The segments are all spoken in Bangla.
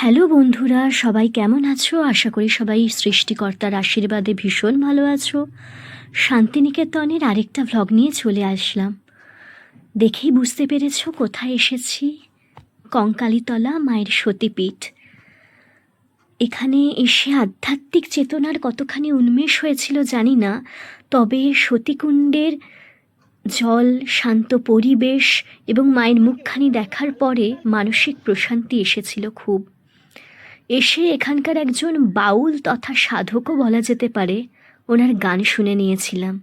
হ্যালো বন্ধুরা, সবাই কেমন আছো? আশা করি সবাই সৃষ্টিকর্তার আশীর্বাদে ভীষণ ভালো আছো। শান্তিনিকেতনের আরেকটা ভ্লগ নিয়ে চলে আসলাম। দেখেই বুঝতে পেরেছো কোথায় এসেছি। কঙ্কালীতলা মায়ের সতীপীঠ। এখানে এসে আধ্যাত্মিক চেতনার কতখানি উন্মেষ হয়েছিল জানি না, তবে সতীকুণ্ডের জল, শান্ত পরিবেশ এবং মায়ের মুখখানি দেখার পরে মানসিক প্রশান্তি এসেছিল খুব। এসে এখানকার একজন বাউল তথা সাধকও বলা যেতে পারে, ওনার গান শুনে নিয়েছিলাম।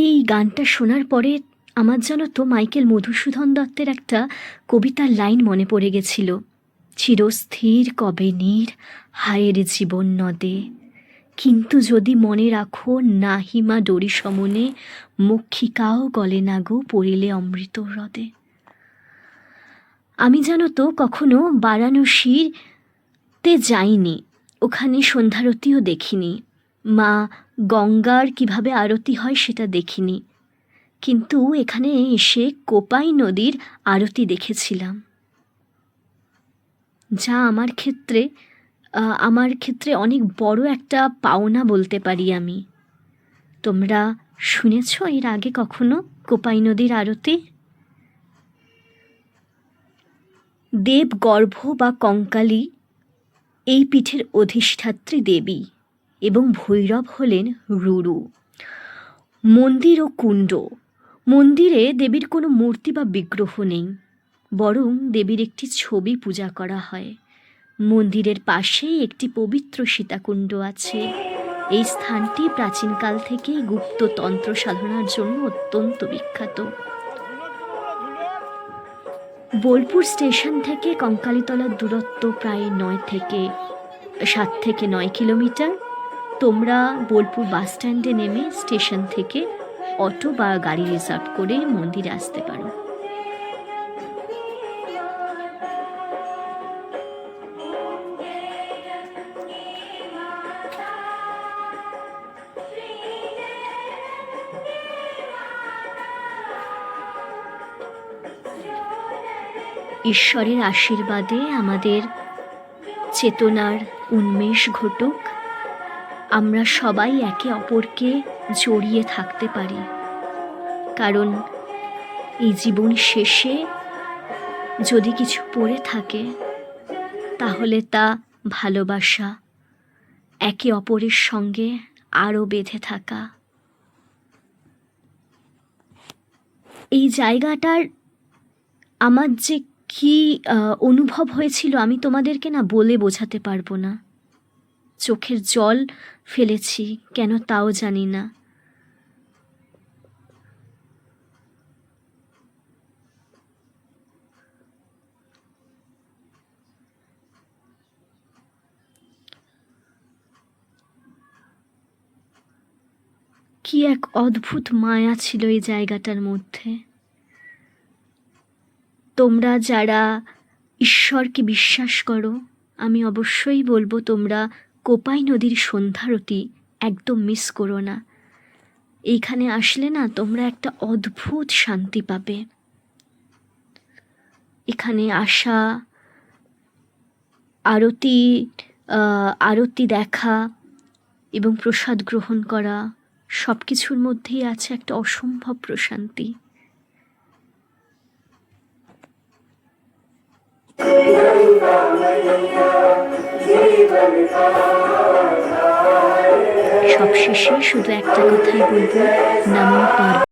এই গানটা শোনার পরে আমার যেন তো মাইকেল মধুসূদন দত্তের একটা কবিতার লাইন মনে পড়ে গেছিল। চিরস্থির কবে নীর হায়ের জীবন নদে, কিন্তু যদি মনে রাখো নাহিমা ডরি সমনে, মক্ষিকাও গলে না গো পড়িলে অমৃত হ্রদে। আমি জানো তো কখনো বারাণসীতে যাইনি, ওখানে সন্ধ্যারতিও দেখিনি, মা গঙ্গার কিভাবে আরতি হয় সেটা দেখিনি, কিন্তু এখানে এসে কোপাই নদীর আরতি দেখেছিলাম, যা আমার ক্ষেত্রে অনেক বড় একটা পাওনা বলতে পারি আমি। তোমরা শুনেছ এর আগে কখনো কোপাই নদীর আরতি? দেবগর্ভ বা কঙ্কালী এই পীঠের অধিষ্ঠাত্রী দেবী এবং ভৈরব হলেন রুরু। মন্দির ও কুণ্ড। মন্দিরে দেবীর কোনো মূর্তি বা বিগ্রহ নেই, বরং দেবীর একটি ছবি পূজা করা হয়। মন্দিরের পাশেই একটি পবিত্র সীতাকুণ্ড আছে। এই স্থানটি প্রাচীনকাল থেকেই গুপ্ত তন্ত্র সাধনার জন্য অত্যন্ত বিখ্যাত। বোলপুর স্টেশন থেকে কঙ্কালীতলার দূরত্ব প্রায় 7 থেকে 9 কিলোমিটার। তোমরা বোলপুর বাস স্ট্যান্ডে নেমে স্টেশন থেকে অটো বা গাড়ি রিজার্ভ করে মন্দিরে আসতে পারো। ঈশ্বরের আশীর্বাদে আমাদের চেতনার উন্মেষ ঘটুক, আমরা সবাই একে অপরকে জড়িয়ে থাকতে পারি, কারণ এই জীবন শেষে যদি কিছু পড়ে থাকে তাহলে তা ভালোবাসা, একে অপরের সঙ্গে আরও বেঁধে থাকা। এই জায়গাটার আমার যে কি অনুভব হয়েছিল আমি তোমাদেরকে না বলে বোঝাতে পারবো না। চোখের জল ফেলেছি কেন তাও জানি না। কি এক অদ্ভুত মায়া ছিল এই জায়গাটার মধ্যে। তোমরা যারা ঈশ্বরকে বিশ্বাস করো, আমি অবশ্যই বলবো তোমরা কোপাই নদীর সন্ধ্যারতি একদম মিস করো না। এইখানে আসলে না তোমরা একটা অদ্ভুত শান্তি পাবে। এখানে আসা, আরতি দেখা এবং প্রসাদ গ্রহণ করা, সব কিছুর মধ্যেই আছে একটা অসম্ভব প্রশান্তি। সবশেষে শুধু একটা কথাই বলবো, নমো পার্বতী।